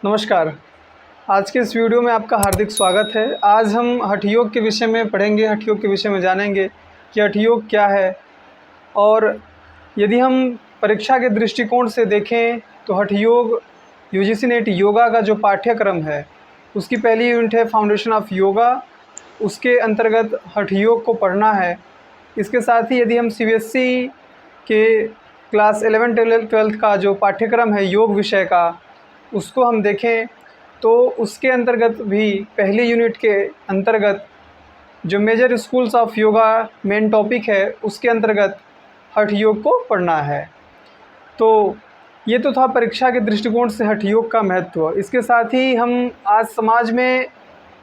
नमस्कार। आज के इस वीडियो में आपका हार्दिक स्वागत है। आज हम हठ योग के विषय में पढ़ेंगे, हठ योग के विषय में जानेंगे कि हठ योग क्या है। और यदि हम परीक्षा के दृष्टिकोण से देखें तो हठ योग यूजीसी नेट योगा का जो पाठ्यक्रम है उसकी पहली यूनिट है फाउंडेशन ऑफ योगा। उसके अंतर्गत हठ योग को पढ़ना है। इसके साथ ही यदि हम सीबीएसई के क्लास 11-12 का जो पाठ्यक्रम है योग विषय का उसको हम देखें तो उसके अंतर्गत भी पहली यूनिट के अंतर्गत जो major schools of yoga main topic है उसके अंतर्गत हठ योग को पढ़ना है। तो ये तो था परीक्षा के दृष्टिकोण से हठ योग का महत्व। इसके साथ ही हम आज समाज में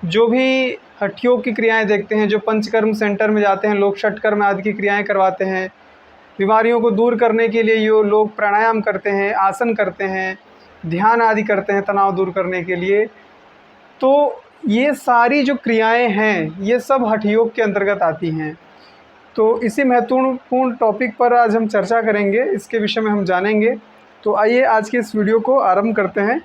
जो भी हठ योग की क्रियाएं देखते हैं, जो पंचकर्म सेंटर में जाते हैं लोग षटकर्म आदि की क्रियाएं करवाते हैं, बीमारियों को दूर करने के लिए ये लोग प्राणायाम करते हैं, आसन करते हैं, ध्यान आदि करते हैं तनाव दूर करने के लिए। तो ये सारी जो क्रियाएं हैं ये सब हठ योग के अंतर्गत आती हैं। तो इसी महत्वपूर्ण टॉपिक पर आज हम चर्चा करेंगे, इसके विषय में हम जानेंगे। तो आइए आज के इस वीडियो को आरंभ करते हैं।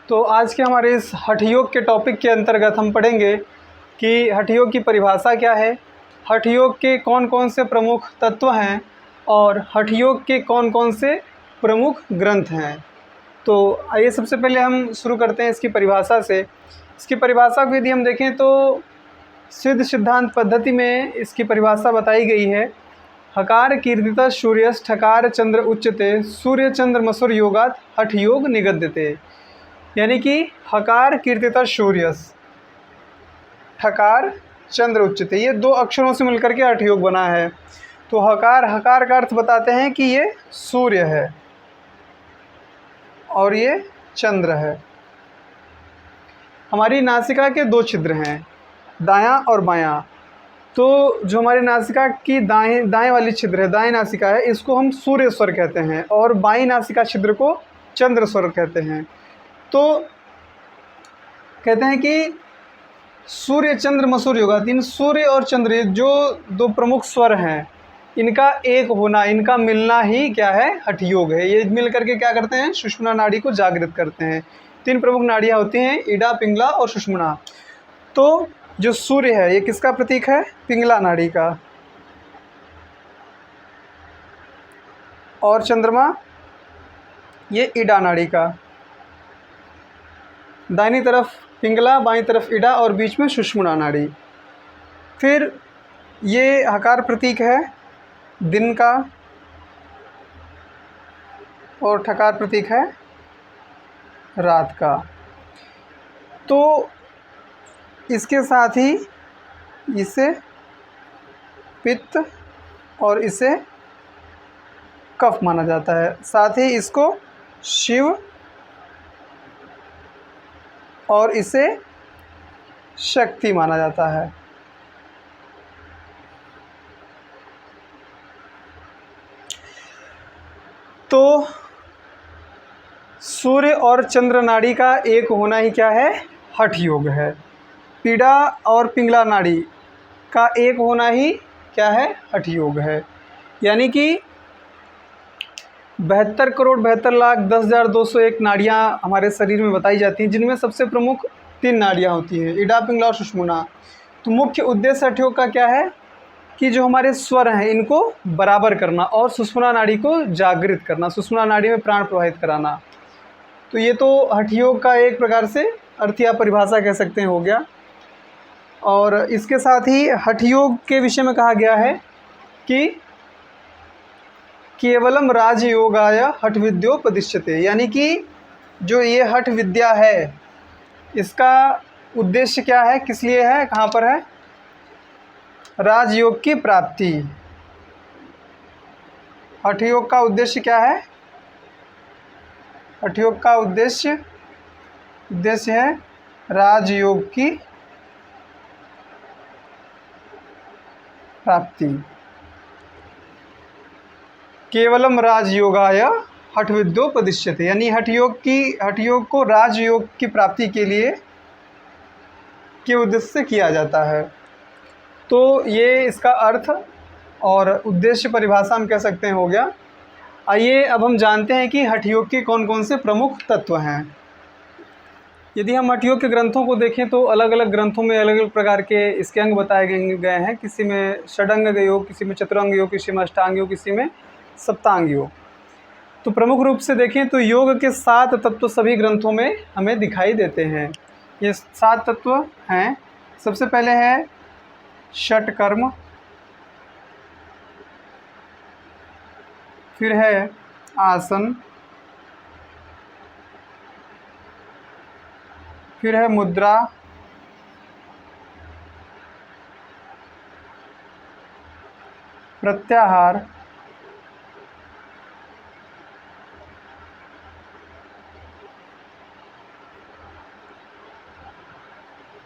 तो आज के हमारे इस हठ योग के टॉपिक के अंतर्गत हम पढ़ेंगे कि हठ योग की परिभाषा क्या है, हठ योग के कौन कौन से प्रमुख तत्व हैं और हठ योग के कौन कौन से प्रमुख ग्रंथ हैं। तो आइए सबसे पहले हम शुरू करते हैं इसकी परिभाषा से। इसकी परिभाषा को यदि हम देखें तो सिद्ध सिद्धांत पद्धति में इसकी परिभाषा बताई गई है। हकार कीर्तितः सूर्यस् ठकार चंद्र उच्यते सूर्य चंद्र मसुर योगात हठ योग निगद्यते। यानी कि हकार कीर्तितः सूर्यस् ठकार चंद्र उच्चते, ये दो अक्षरों से मिलकर के हठ योग बना है। तो हकार का अर्थ बताते हैं कि ये सूर्य है और ये चंद्र है। हमारी नासिका के दो छिद्र हैं, दायां और बायां। तो जो हमारी नासिका की दाएं वाली छिद्र है, दाएं नासिका है, इसको हम सूर्य स्वर कहते हैं और बाईं नासिका छिद्र को चंद्र स्वर कहते हैं। तो कहते हैं कि सूर्य चंद्र मसूर योगा, इन सूर्य और चंद्र जो दो प्रमुख स्वर हैं इनका एक होना, इनका मिलना ही क्या है, हठ योग है। ये मिल करके क्या करते हैं, सुषुम्ना नाड़ी को जागृत करते हैं। तीन प्रमुख नाड़ियाँ होती हैं, इडा, पिंगला और सुषुम्ना। तो जो सूर्य है ये किसका प्रतीक है, पिंगला नाड़ी का, और चंद्रमा ये इडा नाड़ी का। दाहिनी तरफ पिंगला, बाईं तरफ इडा और बीच में सुषुम्ना नाड़ी। फिर ये हकार प्रतीक है दिन का और ठकार प्रतीक है रात का। तो इसके साथ ही इसे पित्त और इसे कफ माना जाता है। साथ ही इसको शिव और इसे शक्ति माना जाता है। तो सूर्य और चंद्र नाड़ी का एक होना ही क्या है, हठ योग है। पीड़ा और पिंगला नाड़ी का एक होना ही क्या है, हठ योग है। यानी कि 72,72,10,201 नाड़ियाँ हमारे शरीर में बताई जाती हैं, जिनमें सबसे प्रमुख 3 नाड़ियाँ होती हैं, इडा, पिंगला और सुषुम्ना। तो मुख्य उद्देश्य हठ योग का क्या है कि जो हमारे स्वर हैं इनको बराबर करना और सुषुम्ना नाड़ी को जागृत करना, सुषुम्ना नाड़ी में प्राण प्रवाहित कराना। तो ये तो हठ योग का एक प्रकार से अर्थ या परिभाषा कह सकते हैं हो गया। और इसके साथ ही हठ योग के विषय में कहा गया है कि केवलम राजयोगाय हठ विद्योपदिश्यते। यानी कि जो ये हठ विद्या है इसका उद्देश्य क्या है, किस लिए है, कहाँ पर है, राजयोग की प्राप्ति। हठ योग का उद्देश्य क्या है, हठ योग का उद्देश्य है राजयोग की प्राप्ति। केवलम राजयोगाय हठ विद्योपदिश्यते, यानी हठ योग को राजयोग की प्राप्ति के उद्देश्य से किया जाता है। तो ये इसका अर्थ और उद्देश्य परिभाषा हम कह सकते हैं हो गया। आइए अब हम जानते हैं कि हठ योग के कौन कौन से प्रमुख तत्व हैं। यदि हम हठ योग के ग्रंथों को देखें तो अलग अलग ग्रंथों में अलग अलग प्रकार के इसके अंग बताए गए हैं। किसी में षडंग योग, किसी में चतुरंग योग, किसी में अष्टांग योग, किसी में सप्तांग योग। तो प्रमुख रूप से देखें तो योग के 7 तत्व सभी ग्रंथों में हमें दिखाई देते हैं। ये 7 तत्व हैं। सबसे पहले है षटकर्म, फिर है आसन, फिर है मुद्रा, प्रत्याहार,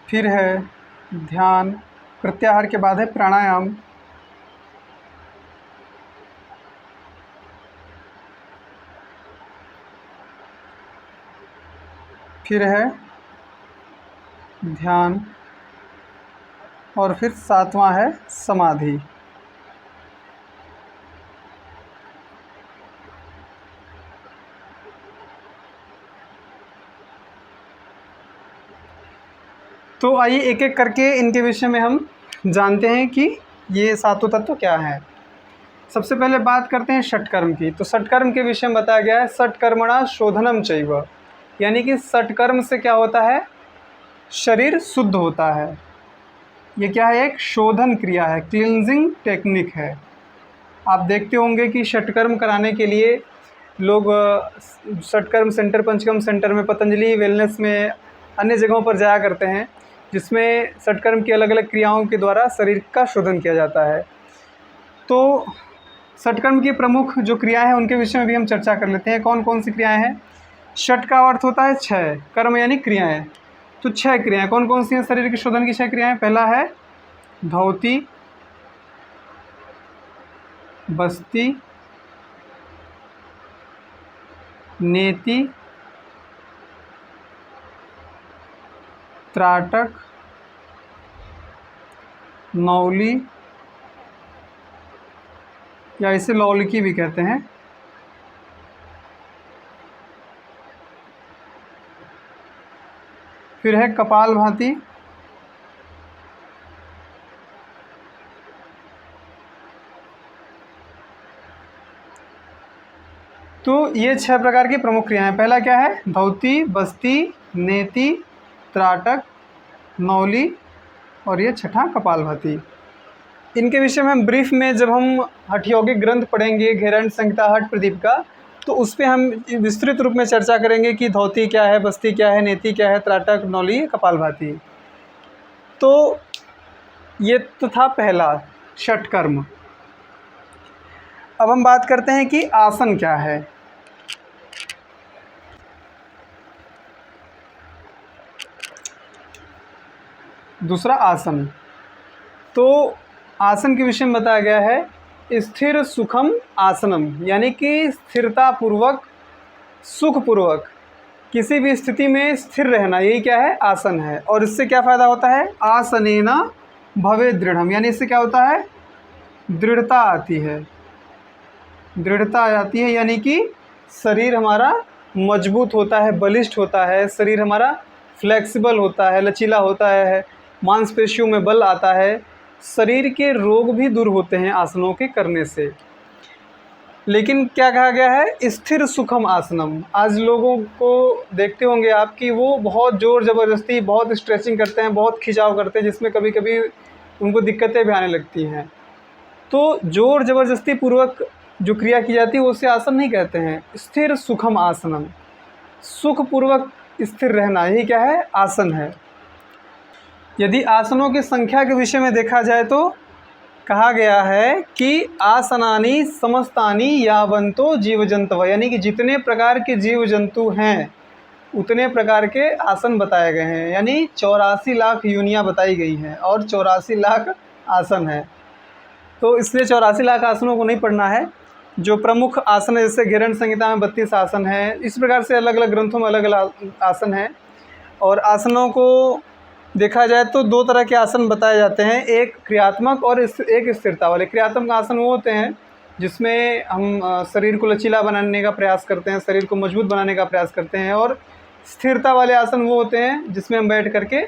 फिर है ध्यान, प्रत्याहार के बाद है प्राणायाम, फिर है ध्यान और फिर 7वां है समाधि। तो आइए एक एक करके इनके विषय में हम जानते हैं कि ये 7 तत्व क्या हैं। सबसे पहले बात करते हैं षटकर्म की। तो षटकर्म के विषय में बताया गया है षटकर्मणा शोधनम चैव, यानी कि षटकर्म से क्या होता है, शरीर शुद्ध होता है। ये क्या है, एक शोधन क्रिया है, क्लींजिंग टेक्निक है। आप देखते होंगे कि षटकर्म कराने के लिए लोग षटकर्म सेंटर, पंचकर्म सेंटर में, पतंजलि वेलनेस में, अन्य जगहों पर जाया करते हैं, जिसमें षटकर्म की अलग अलग क्रियाओं के द्वारा शरीर का शोधन किया जाता है। तो षटकर्म की प्रमुख जो क्रियाएं हैं उनके विषय में भी हम चर्चा कर लेते हैं। कौन कौन सी क्रियाएं हैं। षट का अर्थ होता है 6, कर्म यानी क्रियाएं। तो 6 क्रियाएं कौन कौन सी हैं शरीर के शोधन की 6 क्रियाएं। पहला है धौति, बस्ती, नेति, त्राटक, नौली या इसे लौलिकी भी कहते हैं, फिर है कपालभाति, तो ये 6 प्रकार की प्रमुख क्रियाएं। पहला क्या है, धौति, बस्ती, नेति, त्राटक, नौली और ये छठा कपालभाति। इनके विषय में हम ब्रीफ में जब हम हठ यौगिक ग्रंथ पढ़ेंगे, घेरंड संहिता, हठ प्रदीप का, तो उस पर हम विस्तृत रूप में चर्चा करेंगे कि धौति क्या है, बस्ती क्या है, नेति क्या है, त्राटक, नौली, कपालभाति। तो ये तो था पहला षटकर्म। अब हम बात करते हैं कि आसन क्या है। दूसरा आसन। तो आसन के विषय में बताया गया है स्थिर सुखम आसनम, यानी कि स्थिरता पूर्वक, सुख पूर्वक किसी भी स्थिति में स्थिर रहना, यही क्या है, आसन है। और इससे क्या फ़ायदा होता है, आसनेना भवे दृढ़म, यानी इससे क्या होता है, दृढ़ता आती है, दृढ़ता आ जाती है, यानी कि शरीर हमारा मजबूत होता है, बलिष्ठ होता है, शरीर हमारा फ्लेक्सिबल होता है, लचीला होता है, मांसपेशियों में बल आता है, शरीर के रोग भी दूर होते हैं आसनों के करने से। लेकिन क्या कहा गया है, स्थिर सुखम आसनम। आज लोगों को देखते होंगे आप कि वो बहुत ज़ोर ज़बरदस्ती, बहुत स्ट्रेचिंग करते हैं, बहुत खिंचाव करते हैं, जिसमें कभी कभी उनको दिक्कतें भी आने लगती हैं। तो ज़ोर ज़बरदस्ती पूर्वक जो क्रिया की जाती है उसे आसन नहीं कहते हैं। स्थिर सुखम आसनम, सुखपूर्वक स्थिर रहना, यही क्या है, आसन है। यदि आसनों की संख्या के विषय में देखा जाए तो कहा गया है कि आसनानि समस्तानि यावंतो जीव जंतव, यानी कि जितने प्रकार के जीव जंतु हैं उतने प्रकार के आसन बताए गए हैं। यानी 84 लाख योनियाँ बताई गई हैं और 84 लाख आसन है। तो इसलिए 84 लाख आसनों को नहीं पढ़ना है, जो प्रमुख आसन है, जैसे घेरन संहिता में 32 आसन है, इस प्रकार से अलग अलग ग्रंथों में अलग अलग आसन हैं। और आसनों को देखा जाए तो दो तरह के आसन बताए जाते हैं, एक क्रियात्मक और एक स्थिरता वाले। क्रियात्मक आसन वो होते हैं जिसमें हम शरीर को लचीला बनाने का प्रयास करते हैं, शरीर को मजबूत बनाने का प्रयास करते हैं। और स्थिरता वाले आसन वो होते हैं जिसमें हम बैठ करके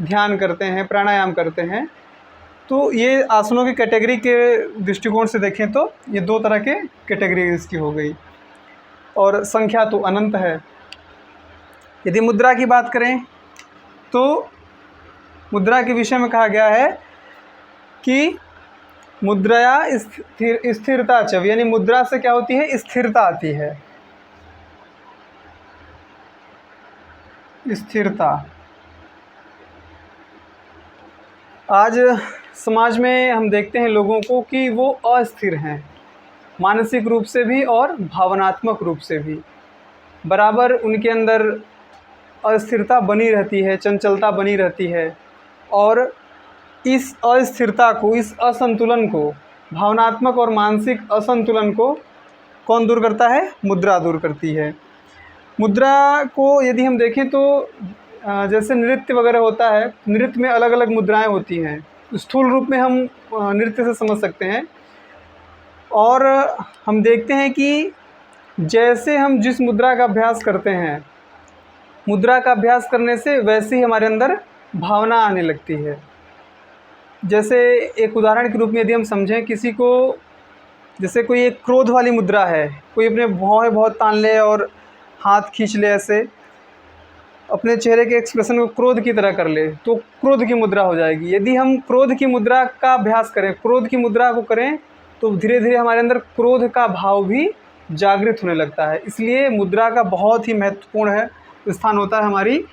ध्यान करते हैं, प्राणायाम करते हैं। तो ये आसनों की कैटेगरी के दृष्टिकोण से देखें तो ये दो तरह के कैटेगरी इसकी हो गई, और संख्या तो अनंत है। यदि मुद्रा की बात करें तो मुद्रा के विषय में कहा गया है कि मुद्रया स्थिरता च, यानी मुद्रा से क्या होती है, स्थिरता आती है। स्थिरता आज समाज में हम देखते हैं लोगों को कि वो अस्थिर हैं, मानसिक रूप से भी और भावनात्मक रूप से भी। बराबर उनके अंदर अस्थिरता बनी रहती है, चंचलता बनी रहती है। और इस अस्थिरता को, इस असंतुलन को, भावनात्मक और मानसिक असंतुलन को कौन दूर करता है? मुद्रा दूर करती है। मुद्रा को यदि हम देखें तो जैसे नृत्य वगैरह होता है, नृत्य में अलग अलग मुद्राएं होती हैं। स्थूल रूप में हम नृत्य से समझ सकते हैं। और हम देखते हैं कि जैसे हम जिस मुद्रा का अभ्यास करते हैं, मुद्रा का अभ्यास करने से वैसे ही हमारे अंदर भावना आने लगती है। जैसे एक उदाहरण के रूप में यदि हम समझें, किसी को, जैसे कोई एक क्रोध वाली मुद्रा है, कोई अपने भौहें बहुत तान ले और हाथ खींच ले, ऐसे अपने चेहरे के एक्सप्रेशन को क्रोध की तरह कर ले, तो क्रोध की मुद्रा हो जाएगी। यदि हम क्रोध की मुद्रा का अभ्यास करें, क्रोध की मुद्रा को करें, तो धीरे धीरे हमारे अंदर क्रोध का भाव भी जागृत होने लगता है। इसलिए मुद्रा का बहुत ही महत्वपूर्ण है स्थान होता है हमारी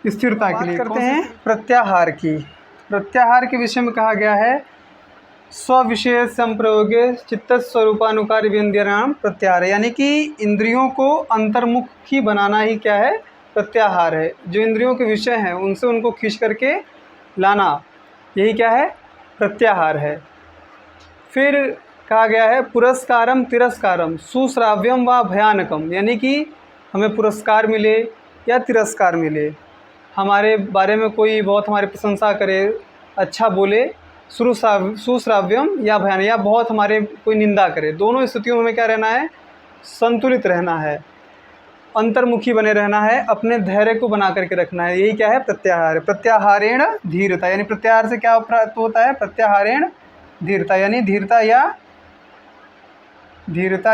स्थिरता के लिए। करते हैं प्रत्याहार की। प्रत्याहार के विषय में कहा गया है, स्विशेष संप्रयोगे चित्त स्वरूपानुकार व्यंजनाम प्रत्याहार, यानी कि इंद्रियों को अंतर्मुखी बनाना ही क्या है? प्रत्याहार है। जो इंद्रियों के विषय हैं उनसे उनको खींच करके लाना, यही क्या है? प्रत्याहार है। फिर कहा गया है पुरस्कारम तिरस्कारम सुश्राव्यम व भयानकम, यानी कि हमें पुरस्कार मिले या तिरस्कार मिले, हमारे बारे में कोई बहुत हमारी प्रशंसा करे, अच्छा बोले, सुश्राव्यम या भयान, या बहुत हमारे कोई निंदा करे, दोनों स्थितियों में हमें क्या रहना है? संतुलित रहना है, अंतर्मुखी बने रहना है, अपने धैर्य को बना करके रखना है। यही क्या है? प्रत्याहार। प्रत्याहारेण धीरता, यानी प्रत्याहार से क्या प्राप्त होता है? प्रत्याहारेण धीरता, यानी धीरता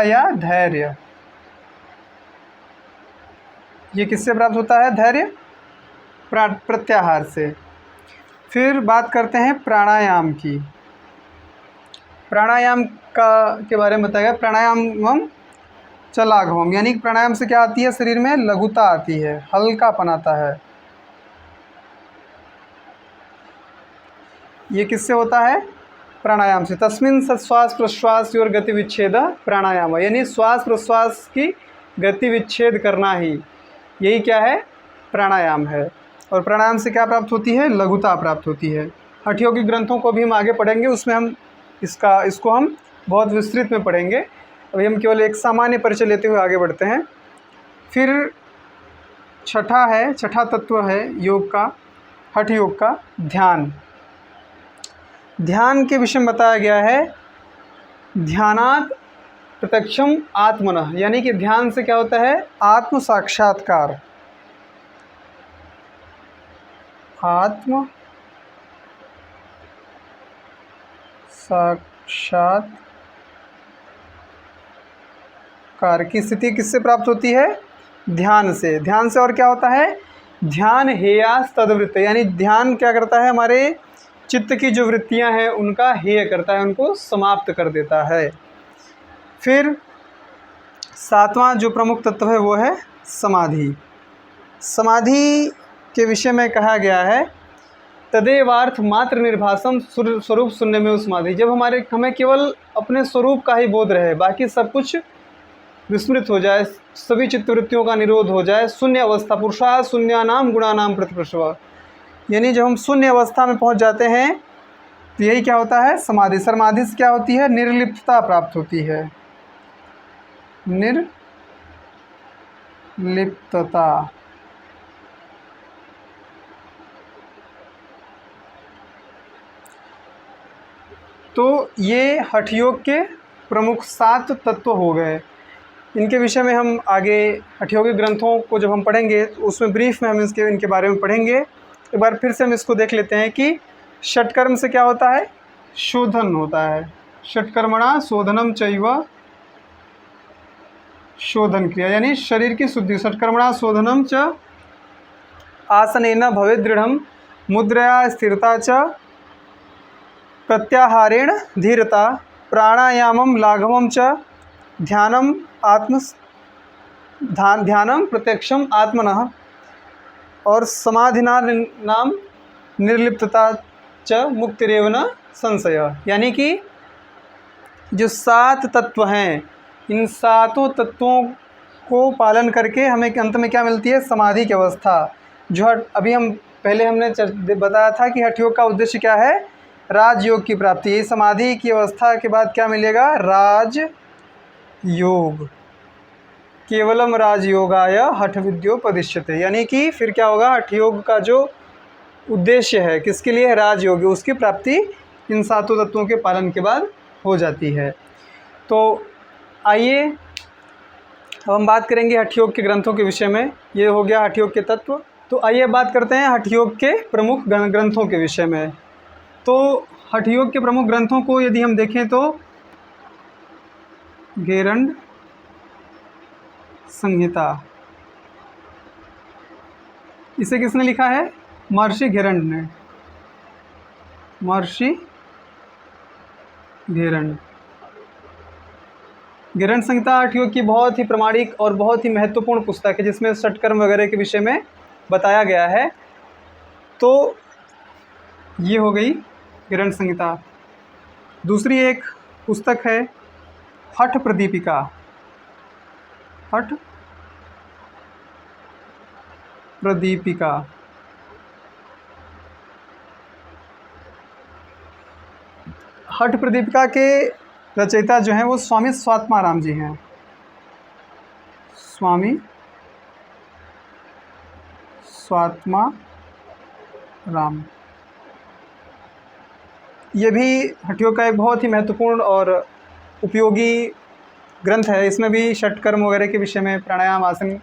या धैर्य। ये किससे प्राप्त होता है? धैर्य, प्रत्याहार से। फिर बात करते हैं प्राणायाम की। प्राणायाम के बारे में बताया गया, प्राणायाम चलाघवम, यानी प्राणायाम से क्या आती है? शरीर में लघुता आती है, हल्कापन आता है। ये किससे होता है? प्राणायाम से। तस्मिन् श्वास प्रश्वास और गति विच्छेद प्राणायाम, यानी श्वास प्रश्वास की गति विच्छेद करना ही, यही क्या है? प्राणायाम है। और प्राणायाम से क्या प्राप्त होती है? लघुता प्राप्त होती है। हठयोग के ग्रंथों को भी हम आगे पढ़ेंगे, उसमें हम इसको हम बहुत विस्तृत में पढ़ेंगे। अभी हम केवल एक सामान्य परिचय लेते हुए आगे बढ़ते हैं। फिर छठा तत्व है योग का, हठ योग का, ध्यान। ध्यान के विषय में बताया गया है, ध्यानात् प्रत्यक्षम आत्मनः, यानी कि ध्यान से क्या होता है? आत्म साक्षात्कार। आत्म साक्षात्कार की स्थिति किससे प्राप्त होती है? ध्यान से। ध्यान से और क्या होता है? ध्यान हेयास तद्वृत्त, यानी ध्यान क्या करता है? हमारे चित्त की जो वृत्तियां हैं उनका हेय करता है, उनको समाप्त कर देता है। फिर सातवां जो प्रमुख तत्व है वो है समाधि। समाधि के विषय में कहा गया है, तदेवार्थ मात्र निर्भासम स्वरूप शून्य में समाधि, जब हमें केवल अपने स्वरूप का ही बोध रहे, बाकी सब कुछ विस्मृत हो जाए, सभी चित्तवृत्तियों का निरोध हो जाए, शून्य अवस्था, पुरुषा शून्यानाम गुणानाम प्रतिप्रसव, यानी जब हम शून्य अवस्था में पहुंच जाते हैं तो यही क्या होता है, समाधि। समाधि से क्या होती है, निर्लिप्तता प्राप्त होती है, निर्लिप्तता। तो ये हठ योग के प्रमुख 7 तत्व हो गए। इनके विषय में हम आगे हठ योग के ग्रंथों को जब हम पढ़ेंगे तो उसमें ब्रीफ में हम इनके बारे में पढ़ेंगे। एक बार फिर से हम इसको देख लेते हैं कि षटकर्म से क्या होता है, शोधन होता है। षटकर्मणा शोधनम चैव, शोधन क्रिया यानी शरीर की शुद्धि। षटकर्मणा शोधनम च आसनेन भवेत् दृढ़ं, मुद्रया स्थिरता च, प्रत्याहारेण धीरता, प्राणायामम लाघवम च, ध्यानम ध्यानम प्रत्यक्षम आत्मनः, और समाधिना नाम निर्लिप्तता च मुक्तिरेव न संशय। यानी कि जो 7 तत्व हैं, इन 7 तत्वों को पालन करके हमें अंत में क्या मिलती है, समाधि की अवस्था। जो अभी हम पहले हमने बताया था कि हठ योग का उद्देश्य क्या है, राजयोग की प्राप्ति। ये समाधि की अवस्था के बाद क्या मिलेगा, राजयोग। केवलम राजयोगाय हठ विद्योपदिश्यते। यानी कि फिर क्या होगा, हठ योग का जो उद्देश्य है किसके लिए, राजयोग, उसकी प्राप्ति इन 7 तत्वों के पालन के बाद हो जाती है। तो आइए अब हम बात करेंगे हठ योग के ग्रंथों के विषय में। ये हो गया हठ योग के तत्व। तो आइए बात करते हैं हठ योग के प्रमुख ग्रंथों के विषय में। तो हठ योग के प्रमुख ग्रंथों को यदि हम देखें तो घेरंड संहिता, इसे किसने लिखा है, महर्षि घेरंड ने, महर्षि घेरंड। घेरंड संहिता हठ योग की बहुत ही प्रामाणिक और बहुत ही महत्वपूर्ण पुस्तक है, जिसमें षटकर्म वगैरह के विषय में बताया गया है। तो ये हो गई घेरंड संहिता। दूसरी एक पुस्तक है हठ प्रदीपिका, हठ प्रदीपिका। हठ प्रदीपिका के रचयिता जो हैं वो स्वामी स्वात्माराम जी हैं, स्वामी स्वात्माराम। ये भी हठ योग का एक बहुत ही महत्वपूर्ण और उपयोगी ग्रंथ है। इसमें भी षटकर्म वगैरह के विषय में, प्राणायाम, आसन,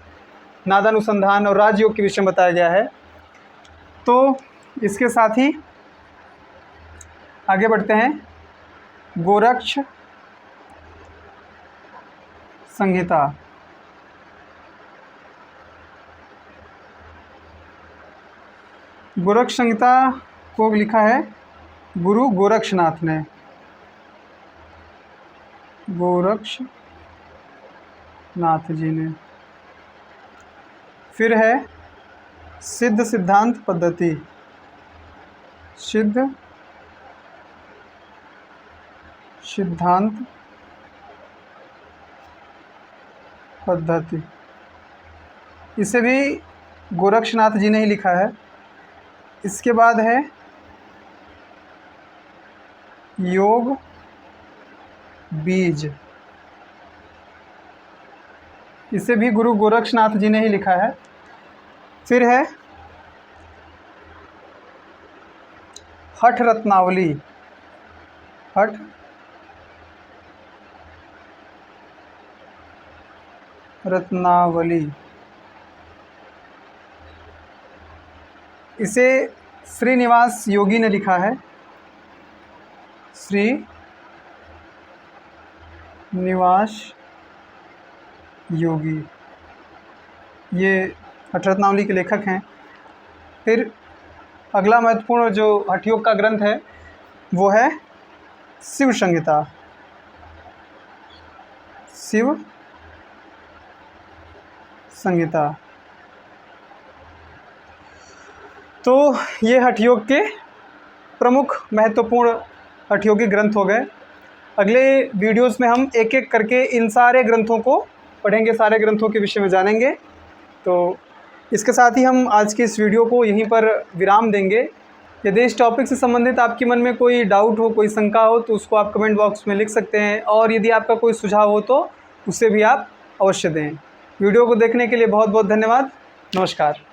नादानुसंधान और राजयोग के विषय में बताया गया है। तो इसके साथ ही आगे बढ़ते हैं, गोरक्ष संहिता। गोरक्ष संहिता को लिखा है गुरु गोरक्षनाथ ने, गोरक्षनाथ जी ने। फिर है सिद्ध सिद्धांत पद्धति, सिद्ध सिद्धांत पद्धति, इसे भी गोरक्षनाथ जी ने ही लिखा है। इसके बाद है योग बीज, इसे भी गुरु गोरक्षनाथ जी ने ही लिखा है। फिर है हठ रत्नावली, हठ रत्नावली, इसे श्रीनिवास योगी ने लिखा है, श्रीनिवास योगी, ये हठ रत्नावली के लेखक हैं। फिर अगला महत्वपूर्ण जो हठ योग का ग्रंथ है वो है शिव संहिता, शिव संहिता। तो ये हठ योग के प्रमुख महत्वपूर्ण हठ योगी ग्रंथ हो गए। अगले वीडियोस में हम एक एक करके इन सारे ग्रंथों को पढ़ेंगे, सारे ग्रंथों के विषय में जानेंगे। तो इसके साथ ही हम आज की इस वीडियो को यहीं पर विराम देंगे। यदि इस टॉपिक से संबंधित आपके मन में कोई डाउट हो, कोई शंका हो, तो उसको आप कमेंट बॉक्स में लिख सकते हैं, और यदि आपका कोई सुझाव हो तो उसे भी आप अवश्य दें। वीडियो को देखने के लिए बहुत बहुत धन्यवाद। नमस्कार।